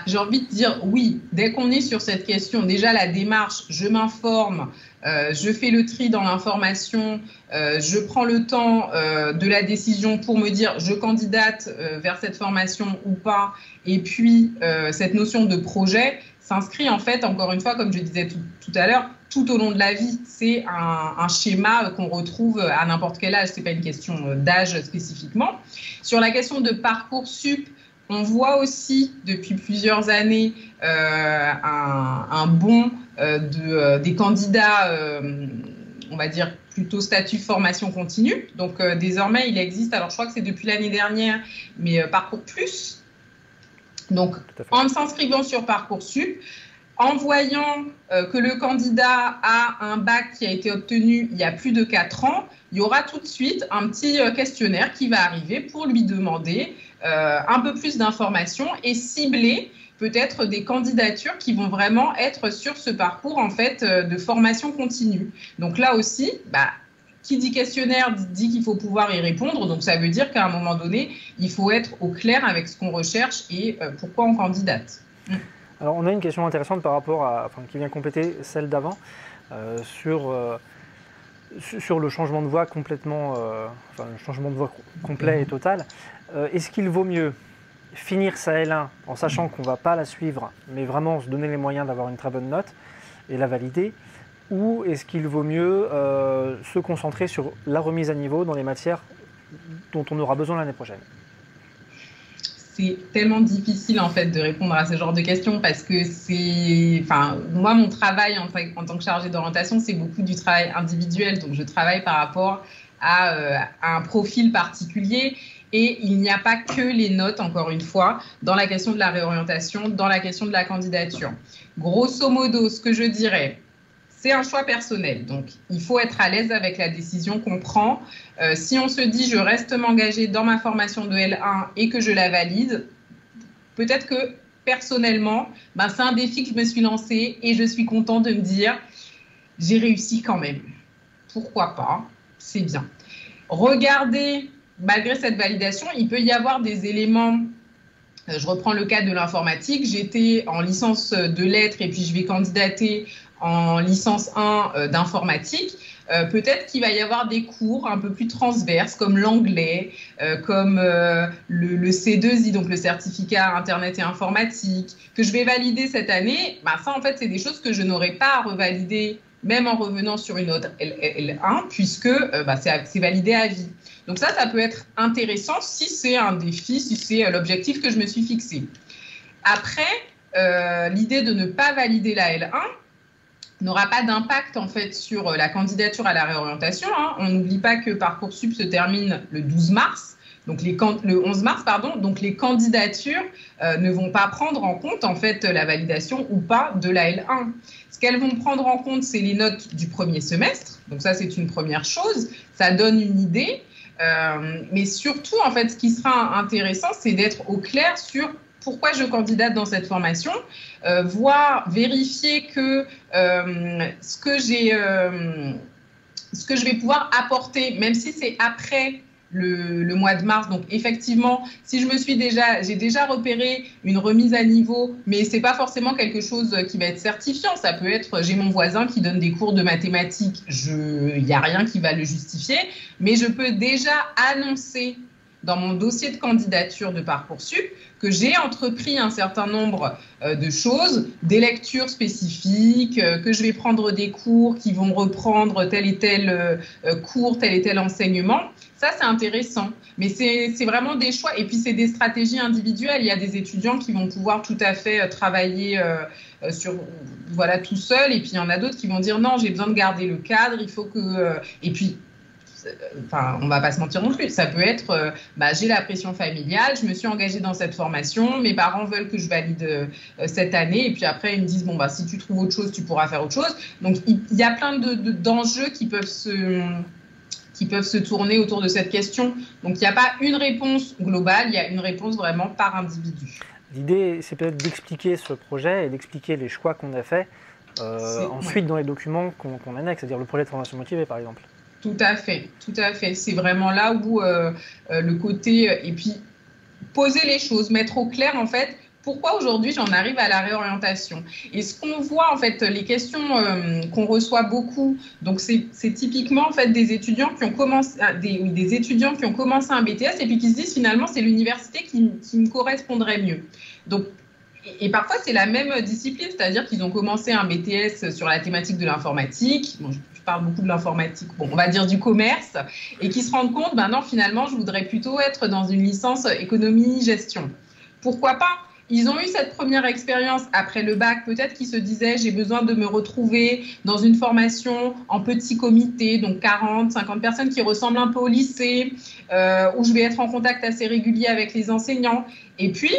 J'ai envie de dire oui. Dès qu'on est sur cette question, déjà la démarche, je m'informe, je fais le tri dans l'information, je prends le temps de la décision pour me dire je candidate vers cette formation ou pas. Et puis, cette notion de projet s'inscrit en fait, encore une fois, comme je disais tout à l'heure, tout au long de la vie. C'est un schéma qu'on retrouve à n'importe quel âge. Ce n'est pas une question d'âge spécifiquement. Sur la question de Parcoursup, on voit aussi depuis plusieurs années un bond des candidats, on va dire, plutôt statut formation continue. Donc désormais, il existe, alors je crois que c'est depuis l'année dernière, mais Parcours Plus. Donc en s'inscrivant sur Parcoursup, en voyant que le candidat a un bac qui a été obtenu il y a plus de 4 ans, il y aura tout de suite un petit questionnaire qui va arriver pour lui demander un peu plus d'informations et cibler peut-être des candidatures qui vont vraiment être sur ce parcours en fait de formation continue. Donc là aussi, qui dit questionnaire dit qu'il faut pouvoir y répondre. Donc ça veut dire qu'à un moment donné, il faut être au clair avec ce qu'on recherche et pourquoi on candidate. Alors on a une question intéressante par rapport à, qui vient compléter celle d'avant sur le changement de voie complètement, le changement de voie complet et total. Est-ce qu'il vaut mieux finir sa L1 en sachant qu'on ne va pas la suivre, mais vraiment se donner les moyens d'avoir une très bonne note et la valider, ou est-ce qu'il vaut mieux se concentrer sur la remise à niveau dans les matières dont on aura besoin l'année prochaine? C'est tellement difficile en fait de répondre à ce genre de questions parce que moi mon travail en tant que chargée d'orientation, c'est beaucoup du travail individuel, donc je travaille par rapport à un profil particulier et il n'y a pas que les notes, encore une fois, dans la question de la réorientation, dans la question de la candidature. Grosso modo, ce que je dirais, c'est un choix personnel, donc il faut être à l'aise avec la décision qu'on prend. Si on se dit je reste m'engager dans ma formation de L1 et que je la valide, peut-être que personnellement, c'est un défi que je me suis lancé et je suis contente de me dire j'ai réussi quand même. Pourquoi pas? C'est bien. Regardez, malgré cette validation, il peut y avoir des éléments. Je reprends le cas de l'informatique. J'étais en licence de lettres et puis je vais candidater en licence 1 d'informatique. Peut-être qu'il va y avoir des cours un peu plus transverses comme l'anglais, comme le C2I, donc le certificat Internet et informatique, que je vais valider cette année. Ça, en fait, c'est des choses que je n'aurai pas à revalider, même en revenant sur une autre L1, puisque c'est validé à vie. Donc ça peut être intéressant si c'est un défi, si c'est l'objectif que je me suis fixé. Après, l'idée de ne pas valider la L1 n'aura pas d'impact en fait sur la candidature à la réorientation. On n'oublie pas que Parcoursup se termine le 12 mars, donc le 11 mars, pardon. Donc les candidatures ne vont pas prendre en compte en fait la validation ou pas de la L1. Ce qu'elles vont prendre en compte, c'est les notes du premier semestre. Donc ça, c'est une première chose. Ça donne une idée. Mais surtout, en fait, ce qui sera intéressant, c'est d'être au clair sur pourquoi je candidate dans cette formation, vérifier que ce que je vais pouvoir apporter, même si c'est après le mois de mars. Donc effectivement, si j'ai déjà repéré une remise à niveau, mais c'est pas forcément quelque chose qui va être certifiant. Ça peut être, j'ai mon voisin qui donne des cours de mathématiques, il n'y a rien qui va le justifier, mais je peux déjà annoncer dans mon dossier de candidature de Parcoursup que j'ai entrepris un certain nombre de choses, des lectures spécifiques, que je vais prendre des cours qui vont reprendre tel et tel cours, tel et tel enseignement. Ça, c'est intéressant. Mais c'est vraiment des choix. Et puis, c'est des stratégies individuelles. Il y a des étudiants qui vont pouvoir tout à fait travailler tout seul. Et puis, il y en a d'autres qui vont dire non, j'ai besoin de garder le cadre. Il faut que... Et puis, on ne va pas se mentir non plus. Ça peut être, j'ai la pression familiale, je me suis engagée dans cette formation, mes parents veulent que je valide cette année, et puis après ils me disent si tu trouves autre chose, tu pourras faire autre chose. Donc il y a plein d'enjeux qui peuvent se tourner autour de cette question. Donc il n'y a pas une réponse globale, il y a une réponse vraiment par individu. L'idée, c'est peut-être d'expliquer ce projet et d'expliquer les choix qu'on a faits ensuite dans les documents qu'on annexe, c'est-à-dire le projet de formation motivée par exemple. Tout à fait, tout à fait. C'est vraiment là où le côté... et puis, poser les choses, mettre au clair, en fait, pourquoi aujourd'hui j'en arrive à la réorientation. Et ce qu'on voit, en fait, les questions qu'on reçoit beaucoup, donc c'est typiquement, en fait, des étudiants qui ont commencé, des étudiants qui ont commencé un BTS et puis qui se disent, finalement, c'est l'université qui me correspondrait mieux. Donc, et parfois, c'est la même discipline, c'est-à-dire qu'ils ont commencé un BTS sur la thématique de l'informatique. Bon, je parle beaucoup de l'informatique, on va dire du commerce, et qui se rendent compte, non, finalement, je voudrais plutôt être dans une licence économie-gestion. Pourquoi pas? ils ont eu cette première expérience après le bac, peut-être qu'ils se disaient j'ai besoin de me retrouver dans une formation en petit comité, donc 40, 50 personnes qui ressemblent un peu au lycée, où je vais être en contact assez régulier avec les enseignants. Et puis,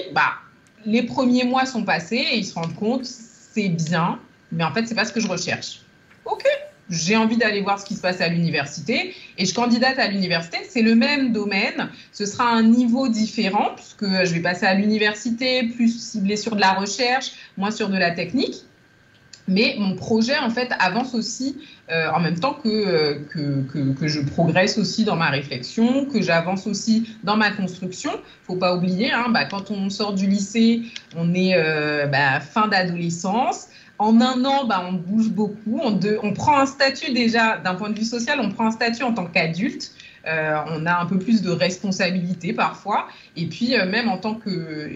les premiers mois sont passés et ils se rendent compte c'est bien, mais en fait, c'est pas ce que je recherche. Ok, j'ai envie d'aller voir ce qui se passe à l'université et je candidate à l'université. C'est le même domaine, ce sera un niveau différent puisque je vais passer à l'université, plus ciblé sur de la recherche, moins sur de la technique. Mais mon projet, en fait, avance aussi en même temps que je progresse aussi dans ma réflexion, que j'avance aussi dans ma construction. Il ne faut pas oublier, quand on sort du lycée, on est fin d'adolescence. En un an, on bouge beaucoup. On prend un statut déjà, d'un point de vue social, on prend un statut en tant qu'adulte. On a un peu plus de responsabilité parfois. Et puis, même en tant que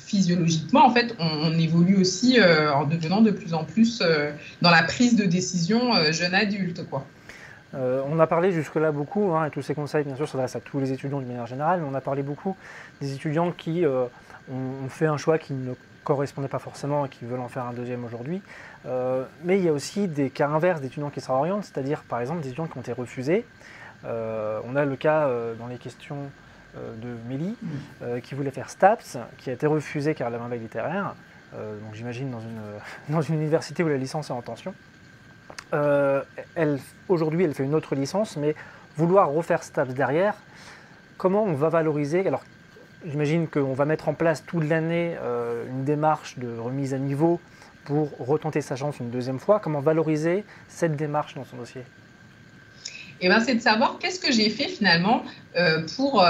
physiologiquement, en fait, on évolue aussi en devenant de plus en plus dans la prise de décision jeune adulte, quoi. On a parlé jusque-là beaucoup, et tous ces conseils, bien sûr, s'adressent à tous les étudiants d'une manière générale, mais on a parlé beaucoup des étudiants qui ont fait un choix qui ne correspondait pas forcément et qui veulent en faire un deuxième aujourd'hui. Mais il y a aussi des cas inverses d'étudiants qui se réorientent, c'est-à-dire par exemple des étudiants qui ont été refusés. On a le cas dans les questions de Mélie, qui voulait faire STAPS, qui a été refusée car elle avait un bac littéraire, donc j'imagine dans une université où la licence est en tension. Aujourd'hui, elle fait une autre licence, mais vouloir refaire STAPS derrière, comment on va valoriser? Alors, j'imagine qu'on va mettre en place toute l'année une démarche de remise à niveau pour retenter sa chance une deuxième fois. Comment valoriser cette démarche dans son dossier? C'est de savoir qu'est-ce que j'ai fait finalement pour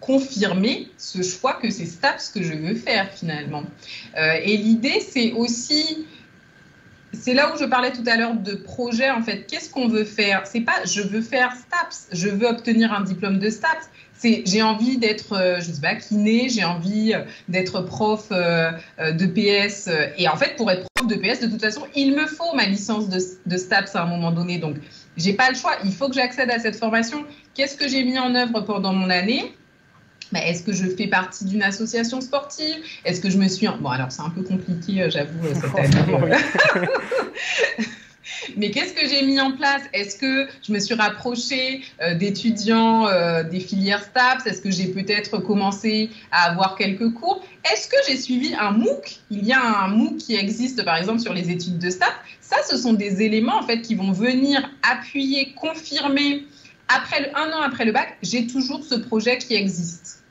confirmer ce choix que c'est STAPS que je veux faire finalement. Et l'idée, c'est aussi, c'est là où je parlais tout à l'heure de projet en fait. Qu'est-ce qu'on veut faire? C'est pas je veux faire STAPS, je veux obtenir un diplôme de STAPS. C'est j'ai envie d'être, je sais pas, kiné, j'ai envie d'être prof de PS. Et en fait, pour être prof de PS, de toute façon, il me faut ma licence de STAPS à un moment donné. Donc, j'ai pas le choix. Il faut que j'accède à cette formation. Qu'est-ce que j'ai mis en œuvre pendant mon année? Est-ce que je fais partie d'une association sportive? Est-ce que je me suis... Bon, alors, c'est un peu compliqué, j'avoue, cette année. Mais qu'est-ce que j'ai mis en place? Est-ce que je me suis rapprochée d'étudiants des filières STAPS? Est-ce que j'ai peut-être commencé à avoir quelques cours? Est-ce que j'ai suivi un MOOC? Il y a un MOOC qui existe, par exemple, sur les études de STAPS. Ça, ce sont des éléments, en fait, qui vont venir appuyer, confirmer. Un an après le bac, j'ai toujours ce projet qui existe.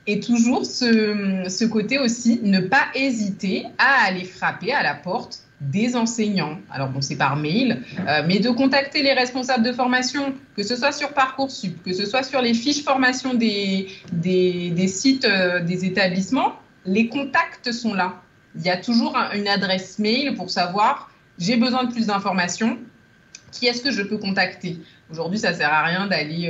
Et toujours ce côté aussi, ne pas hésiter à aller frapper à la porte des enseignants. Alors bon, c'est par mail, mais de contacter les responsables de formation, que ce soit sur Parcoursup, que ce soit sur les fiches formation des sites des établissements, les contacts sont là. Il y a toujours une adresse mail pour savoir, j'ai besoin de plus d'informations, qui est-ce que je peux contacter? Aujourd'hui, ça ne sert à rien d'aller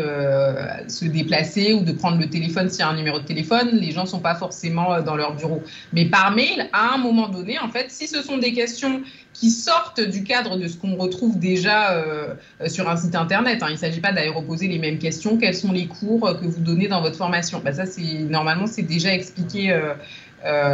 se déplacer ou de prendre le téléphone s'il y a un numéro de téléphone. Les gens ne sont pas forcément dans leur bureau. Mais par mail, à un moment donné, en fait, si ce sont des questions qui sortent du cadre de ce qu'on retrouve déjà sur un site internet, il ne s'agit pas d'aller reposer les mêmes questions. Quels sont les cours que vous donnez dans votre formation? Ça, normalement, c'est déjà expliqué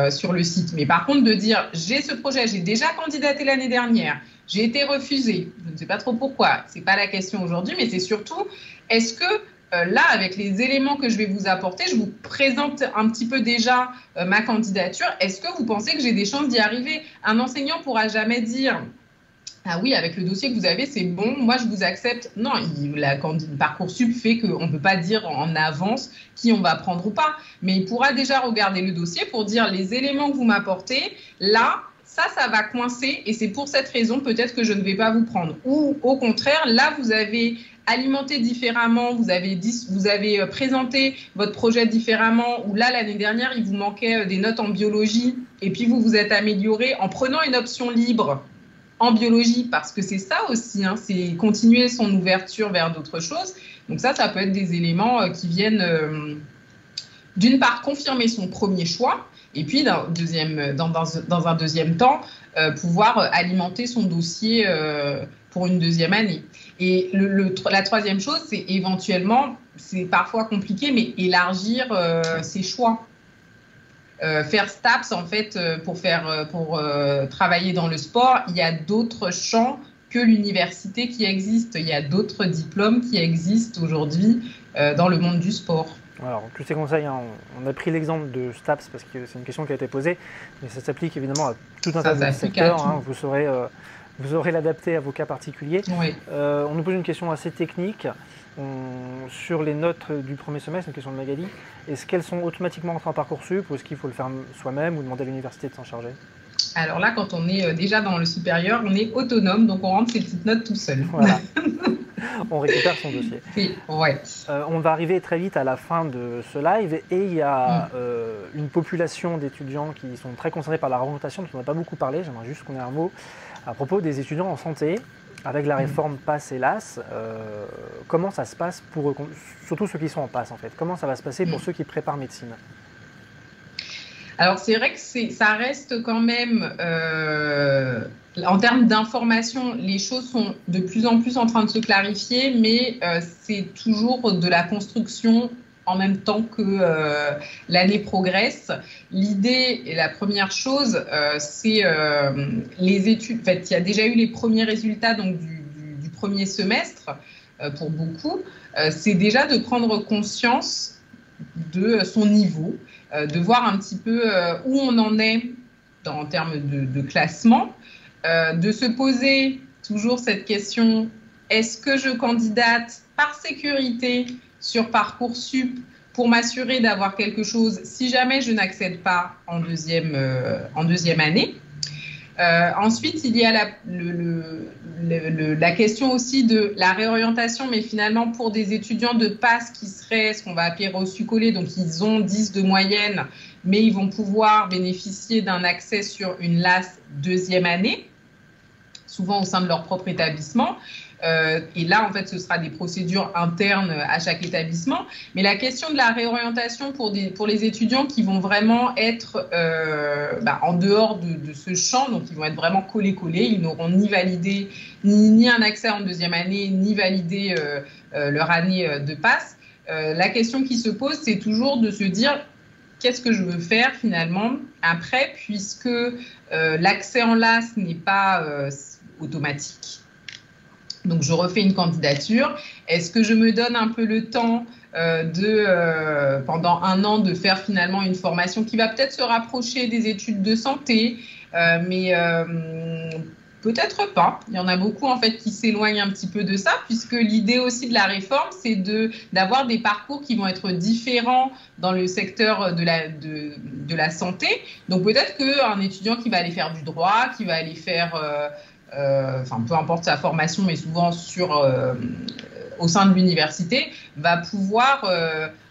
sur le site. Mais par contre, de dire, j'ai ce projet, j'ai déjà candidaté l'année dernière, j'ai été refusée. Je ne sais pas trop pourquoi. Ce n'est pas la question aujourd'hui, mais c'est surtout, est-ce que là, avec les éléments que je vais vous apporter, je vous présente un petit peu déjà ma candidature. Est-ce que vous pensez que j'ai des chances d'y arriver? Un enseignant ne pourra jamais dire « Ah oui, avec le dossier que vous avez, c'est bon, moi je vous accepte ». Non, Parcoursup fait qu'on ne peut pas dire en avance qui on va prendre ou pas. Mais il pourra déjà regarder le dossier pour dire les éléments que vous m'apportez, là, ça va coincer et c'est pour cette raison peut-être que je ne vais pas vous prendre. Ou au contraire, là, vous avez alimenté différemment, vous avez présenté votre projet différemment, ou là, l'année dernière, il vous manquait des notes en biologie et puis vous vous êtes amélioré en prenant une option libre en biologie, parce que c'est ça aussi, c'est continuer son ouverture vers d'autres choses. Donc ça peut être des éléments qui viennent, d'une part, confirmer son premier choix, et puis, dans un deuxième temps, pouvoir alimenter son dossier pour une deuxième année. Et la troisième chose, c'est éventuellement, c'est parfois compliqué, mais élargir ses choix. faire STAPS, en fait, pour travailler dans le sport, il y a d'autres champs que l'université qui existent. Il y a d'autres diplômes qui existent aujourd'hui dans le monde du sport. Alors, tous ces conseils, hein, on a pris l'exemple de STAPS parce que c'est une question qui a été posée, mais ça s'applique évidemment à tout un tas de secteurs. Hein, vous saurez l'adapter à vos cas particuliers. Oui. On nous pose une question assez technique sur les notes du premier semestre, une question de Magali. Est-ce qu'elles sont automatiquement entrées en Parcoursup ou est-ce qu'il faut le faire soi-même ou demander à l'université de s'en charger? Alors là, quand on est déjà dans le supérieur, on est autonome, donc on rentre ses petites notes tout seul. Voilà. On récupère son dossier. Ouais. On va arriver très vite à la fin de ce live et il y a une population d'étudiants qui sont très concernés par la réorientation dont on n'a pas beaucoup parlé. J'aimerais juste qu'on ait un mot à propos des étudiants en santé. Avec la réforme PASS et LAS, comment ça se passe pour eux, surtout ceux qui sont en PASS en fait? Comment ça va se passer pour ceux qui préparent médecine? Alors c'est vrai que ça reste quand même, en termes d'information, les choses sont de plus en plus en train de se clarifier, mais c'est toujours de la construction en même temps que l'année progresse. L'idée et la première chose, c'est les études. En fait, il y a déjà eu les premiers résultats donc, du premier semestre pour beaucoup. C'est déjà de prendre conscience de son niveau, de voir un petit peu où on en est en termes de classement, de se poser toujours cette question, est-ce que je candidate par sécurité sur Parcoursup pour m'assurer d'avoir quelque chose si jamais je n'accède pas en deuxième année. Ensuite, il y a la question aussi de la réorientation, mais finalement pour des étudiants de PASS qui seraient ce qu'on va appeler reçus-collés, donc ils ont 10 de moyenne, mais ils vont pouvoir bénéficier d'un accès sur une LAS deuxième année, souvent au sein de leur propre établissement. Et là, en fait, ce sera des procédures internes à chaque établissement. Mais la question de la réorientation pour les étudiants qui vont vraiment être en dehors de ce champ, donc ils vont être vraiment collés-collés, ils n'auront ni validé ni un accès en deuxième année, ni validé leur année de PASS. La question qui se pose, c'est toujours de se dire qu'est-ce que je veux faire finalement après, puisque l'accès en LAS n'est pas automatique. Donc, je refais une candidature. Est-ce que je me donne un peu le temps pendant un an, de faire finalement une formation qui va peut-être se rapprocher des études de santé, mais peut-être pas. Il y en a beaucoup en fait qui s'éloignent un petit peu de ça, puisque l'idée aussi de la réforme, c'est d'avoir des parcours qui vont être différents dans le secteur de la santé. Donc, peut-être qu'un étudiant qui va aller faire du droit, qui va aller faire peu importe sa formation, mais souvent au sein de l'université, va pouvoir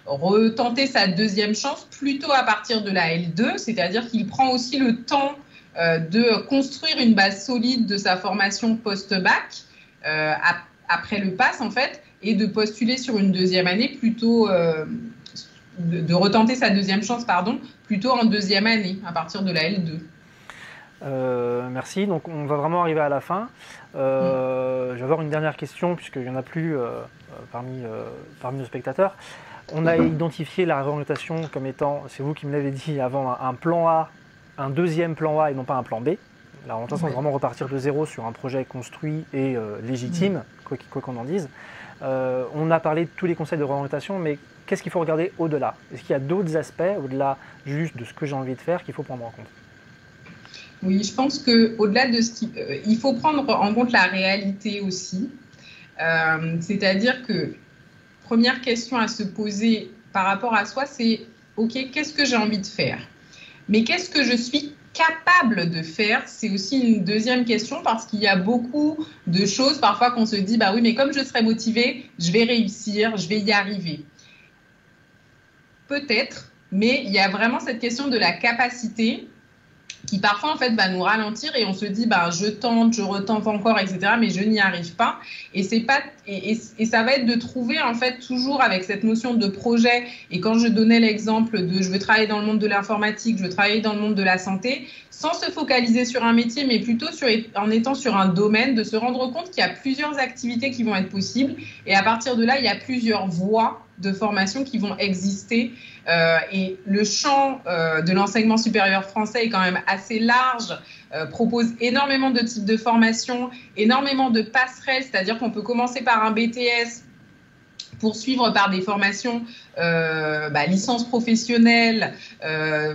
retenter sa deuxième chance plutôt à partir de la L2, c'est-à-dire qu'il prend aussi le temps de construire une base solide de sa formation post-bac après le PASS en fait, et de postuler sur une deuxième année plutôt, de retenter sa deuxième chance plutôt en deuxième année à partir de la L2. Merci. Donc on va vraiment arriver à la fin. Je vais avoir une dernière question puisqu'il n'y en a plus parmi nos spectateurs. On a identifié la réorientation comme étant, c'est vous qui me l'avez dit avant, un plan A, un deuxième plan A et non pas un plan B. La réorientation, c'est vraiment repartir de zéro sur un projet construit et légitime, quoi qu'on en dise. On a parlé de tous les conseils de réorientation, mais qu'est-ce qu'il faut regarder au-delà? Est-ce qu'il y a d'autres aspects, au-delà juste de ce que j'ai envie de faire, qu'il faut prendre en compte? Oui, je pense qu'au-delà de il faut prendre en compte la réalité aussi. C'est-à-dire que première question à se poser par rapport à soi, c'est OK, qu'est-ce que j'ai envie de faire? Mais qu'est-ce que je suis capable de faire? C'est aussi une deuxième question, parce qu'il y a beaucoup de choses parfois qu'on se dit, bah oui, mais comme je serai motivée, je vais réussir, je vais y arriver. Peut-être, mais il y a vraiment cette question de la capacité qui parfois en fait va nous ralentir et on se dit je tente, je retente encore, etc. mais je n'y arrive pas. Et c'est pas et ça va être de trouver en fait toujours avec cette notion de projet. Et quand je donnais l'exemple de je veux travailler dans le monde de l'informatique, je veux travailler dans le monde de la santé, sans se focaliser sur un métier, mais plutôt en étant sur un domaine, de se rendre compte qu'il y a plusieurs activités qui vont être possibles et à partir de là il y a plusieurs voies de formations qui vont exister. Et le champ de l'enseignement supérieur français est quand même assez large, propose énormément de types de formations, énormément de passerelles, c'est-à-dire qu'on peut commencer par un BTS, poursuivre par des formations licence professionnelle,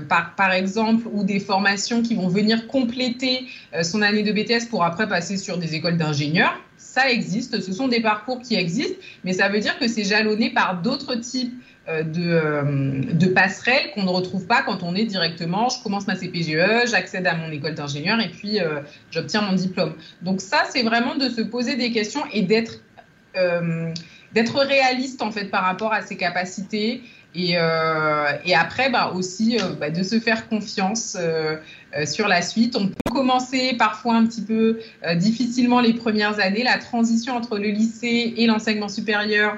par exemple, ou des formations qui vont venir compléter son année de BTS pour après passer sur des écoles d'ingénieurs. Ça existe, ce sont des parcours qui existent, mais ça veut dire que c'est jalonné par d'autres types de passerelles qu'on ne retrouve pas quand on est directement, je commence ma CPGE, j'accède à mon école d'ingénieur et puis j'obtiens mon diplôme. Donc ça, c'est vraiment de se poser des questions et d'être réaliste en fait par rapport à ses capacités et après aussi de se faire confiance sur la suite. On peut commencer parfois un petit peu difficilement les premières années. La transition entre le lycée et l'enseignement supérieur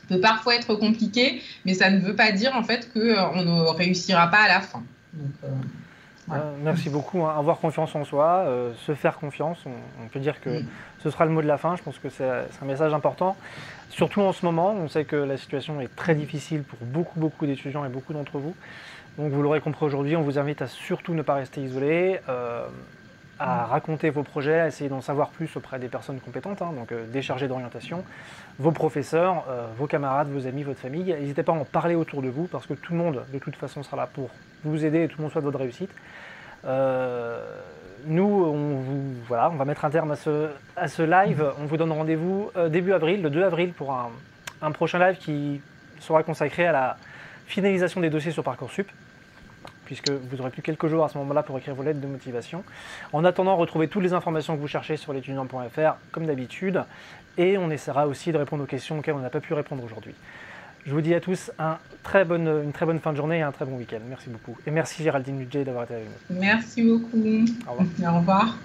peut parfois être compliquée, mais ça ne veut pas dire en fait qu'on ne réussira pas à la fin. Donc, voilà. Merci beaucoup. Avoir confiance en soi, se faire confiance, on peut dire que ce sera le mot de la fin. Je pense que c'est un message important. Surtout en ce moment, on sait que la situation est très difficile pour beaucoup d'étudiants et beaucoup d'entre vous. Donc vous l'aurez compris aujourd'hui, on vous invite à surtout ne pas rester isolé, à raconter vos projets, à essayer d'en savoir plus auprès des personnes compétentes, donc des chargés d'orientation, vos professeurs, vos camarades, vos amis, votre famille. N'hésitez pas à en parler autour de vous parce que tout le monde, de toute façon, sera là pour vous aider et tout le monde souhaite votre réussite. Nous, on va mettre un terme à ce live. On vous donne rendez-vous début avril, le 2 avril, pour un prochain live qui sera consacré à la finalisation des dossiers sur Parcoursup, puisque vous aurez plus quelques jours à ce moment-là pour écrire vos lettres de motivation. En attendant, retrouvez toutes les informations que vous cherchez sur l'étudiant.fr, comme d'habitude, et on essaiera aussi de répondre aux questions auxquelles on n'a pas pu répondre aujourd'hui. Je vous dis à tous une très bonne fin de journée et un très bon week-end. Merci beaucoup. Et merci Géraldine Ludger d'avoir été avec nous. Merci beaucoup. Au revoir. Au revoir.